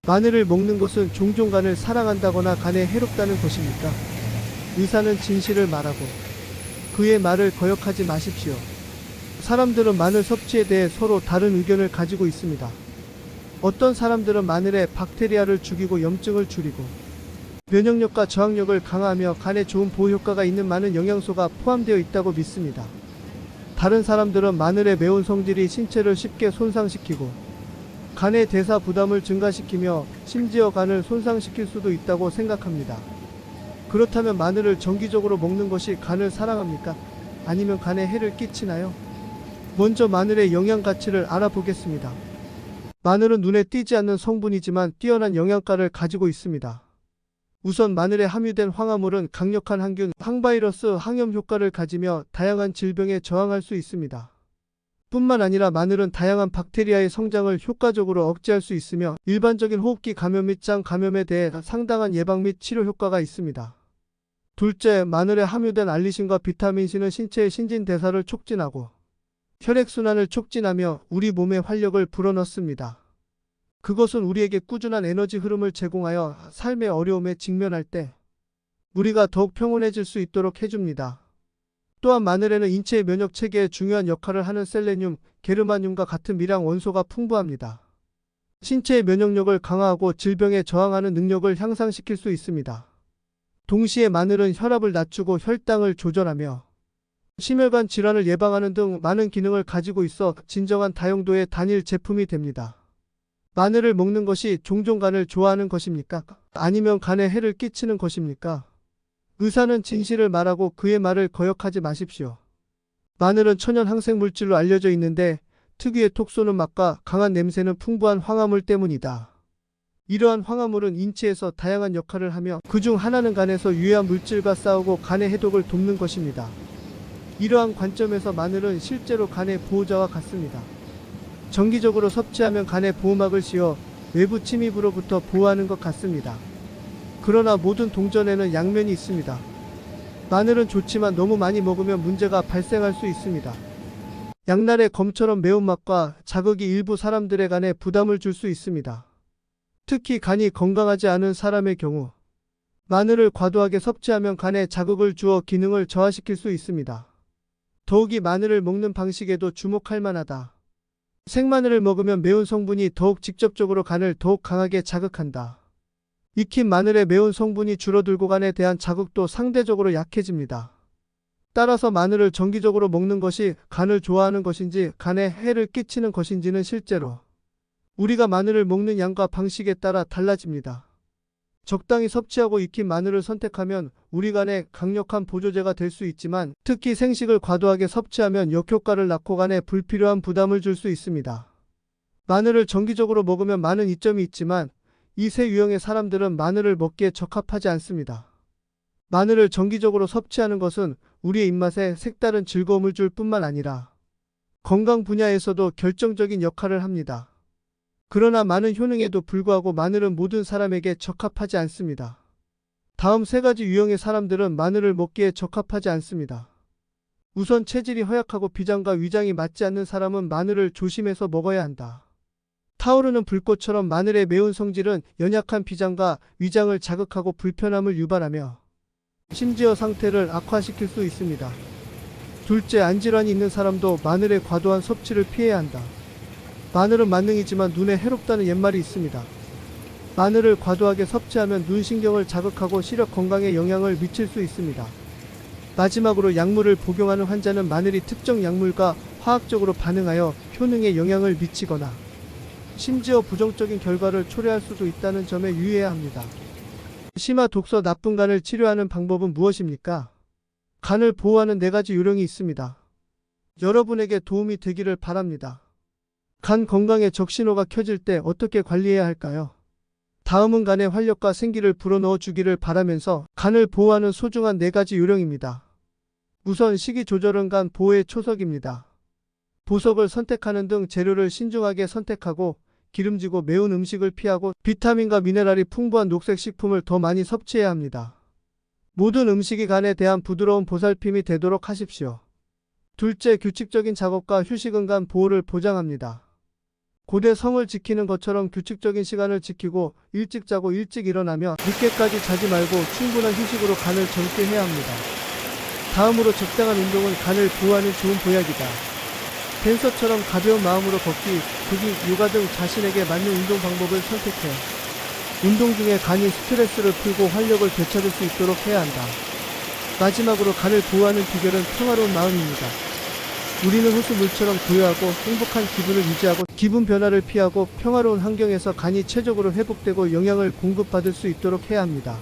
마늘을 먹는 것은 종종 간을 사랑한다거나 간에 해롭다는 것입니까? 의사는 진실을 말하고 그의 말을 거역하지 마십시오. 사람들은 마늘 섭취에 대해 서로 다른 의견을 가지고 있습니다. 어떤 사람들은 마늘에 박테리아를 죽이고 염증을 줄이고 면역력과 저항력을 강화하며 간에 좋은 보호 효과가 있는 많은 영양소가 포함되어 있다고 믿습니다. 다른 사람들은 마늘의 매운 성질이 신체를 쉽게 손상시키고 간의 대사 부담을 증가시키며 심지어 간을 손상시킬 수도 있다고 생각합니다. 그렇다면 마늘을 정기적으로 먹는 것이 간을 사랑합니까? 아니면 간에 해를 끼치나요? 먼저 마늘의 영양 가치를 알아보겠습니다. 마늘은 눈에 띄지 않는 성분이지만 뛰어난 영양가를 가지고 있습니다. 우선 마늘에 함유된 황화물은 강력한 항균, 항바이러스, 항염 효과를 가지며 다양한 질병에 저항할 수 있습니다. 뿐만 아니라 마늘은 다양한 박테리아의 성장을 효과적으로 억제할 수 있으며 일반적인 호흡기 감염 및 장 감염에 대해 상당한 예방 및 치료 효과가 있습니다. 둘째, 마늘에 함유된 알리신과 비타민C는 신체의 신진대사를 촉진하고 혈액순환을 촉진하며 우리 몸의 활력을 불어넣습니다. 그것은 우리에게 꾸준한 에너지 흐름을 제공하여 삶의 어려움에 직면할 때 우리가 더욱 평온해질 수 있도록 해줍니다. 또한 마늘에는 인체의 면역 체계에 중요한 역할을 하는 셀레늄, 게르마늄과 같은 미량 원소가 풍부합니다. 신체의 면역력을 강화하고 질병에 저항하는 능력을 향상시킬 수 있습니다. 동시에 마늘은 혈압을 낮추고 혈당을 조절하며 심혈관 질환을 예방하는 등 많은 기능을 가지고 있어 진정한 다용도의 단일 제품이 됩니다. 마늘을 먹는 것이 종종 간을 좋아하는 것입니까? 아니면 간에 해를 끼치는 것입니까? 의사는 진실을 말하고 그의 말을 거역하지 마십시오. 마늘은 천연 항생물질로 알려져 있는데 특유의 톡 쏘는 맛과 강한 냄새는 풍부한 황화물 때문이다. 이러한 황화물은 인체에서 다양한 역할을 하며 그중 하나는 간에서 유해한 물질과 싸우고 간의 해독을 돕는 것입니다. 이러한 관점에서 마늘은 실제로 간의 보호자와 같습니다. 정기적으로 섭취하면 간에 보호막을 씌워 외부 침입으로부터 보호하는 것 같습니다. 그러나 모든 동전에는 양면이 있습니다. 마늘은 좋지만 너무 많이 먹으면 문제가 발생할 수 있습니다. 양날의 검처럼 매운맛과 자극이 일부 사람들의 간에 부담을 줄 수 있습니다. 특히 간이 건강하지 않은 사람의 경우 마늘을 과도하게 섭취하면 간에 자극을 주어 기능을 저하시킬 수 있습니다. 더욱이 마늘을 먹는 방식에도 주목할 만하다. 생마늘을 먹으면 매운 성분이 더욱 직접적으로 간을 더욱 강하게 자극한다. 익힌 마늘의 매운 성분이 줄어들고 간에 대한 자극도 상대적으로 약해집니다. 따라서 마늘을 정기적으로 먹는 것이 간을 좋아하는 것인지 간에 해를 끼치는 것인지는 실제로 우리가 마늘을 먹는 양과 방식에 따라 달라집니다. 적당히 섭취하고 익힌 마늘을 선택하면 우리 간에 강력한 보조제가 될 수 있지만 특히 생식을 과도하게 섭취하면 역효과를 낳고 간에 불필요한 부담을 줄 수 있습니다. 마늘을 정기적으로 먹으면 많은 이점이 있지만 이 세 유형의 사람들은 마늘을 먹기에 적합하지 않습니다. 마늘을 정기적으로 섭취하는 것은 우리의 입맛에 색다른 즐거움을 줄 뿐만 아니라 건강 분야에서도 결정적인 역할을 합니다. 그러나 많은 효능에도 불구하고 마늘은 모든 사람에게 적합하지 않습니다. 다음 세 가지 유형의 사람들은 마늘을 먹기에 적합하지 않습니다. 우선 체질이 허약하고 비장과 위장이 맞지 않는 사람은 마늘을 조심해서 먹어야 한다. 타오르는 불꽃처럼 마늘의 매운 성질은 연약한 비장과 위장을 자극하고 불편함을 유발하며 심지어 상태를 악화시킬 수 있습니다. 둘째, 안질환이 있는 사람도 마늘의 과도한 섭취를 피해야 한다. 마늘은 만능이지만 눈에 해롭다는 옛말이 있습니다. 마늘을 과도하게 섭취하면 눈신경을 자극하고 시력 건강에 영향을 미칠 수 있습니다. 마지막으로 약물을 복용하는 환자는 마늘이 특정 약물과 화학적으로 반응하여 효능에 영향을 미치거나 심지어 부정적인 결과를 초래할 수도 있다는 점에 유의해야 합니다. 심화 독소 나쁜 간을 치료하는 방법은 무엇입니까? 간을 보호하는 4가지 요령이 있습니다. 여러분에게 도움이 되기를 바랍니다. 간 건강에 적신호가 켜질 때 어떻게 관리해야 할까요? 다음은 간의 활력과 생기를 불어넣어 주기를 바라면서 간을 보호하는 소중한 4가지 요령입니다. 우선 식이 조절은 간 보호의 초석입니다. 보석을 선택하는 등 재료를 신중하게 선택하고 기름지고 매운 음식을 피하고 비타민과 미네랄이 풍부한 녹색 식품을 더 많이 섭취해야 합니다. 모든 음식이 간에 대한 부드러운 보살핌이 되도록 하십시오. 둘째, 규칙적인 작업과 휴식은 간 보호를 보장합니다. 고대 성을 지키는 것처럼 규칙적인 시간을 지키고 일찍 자고 일찍 일어나며 늦게까지 자지 말고 충분한 휴식으로 간을 젊게 해야 합니다. 다음으로 적당한 운동은 간을 보호하는 좋은 보약이다. 댄서처럼 가벼운 마음으로 걷기, 조깅, 요가 등 자신에게 맞는 운동 방법을 선택해 운동 중에 간이 스트레스를 풀고 활력을 되찾을 수 있도록 해야 한다. 마지막으로 간을 보호하는 비결은 평화로운 마음입니다. 우리는 호수물처럼 고요하고 행복한 기분을 유지하고 기분 변화를 피하고 평화로운 환경에서 간이 최적으로 회복되고 영양을 공급받을 수 있도록 해야 합니다.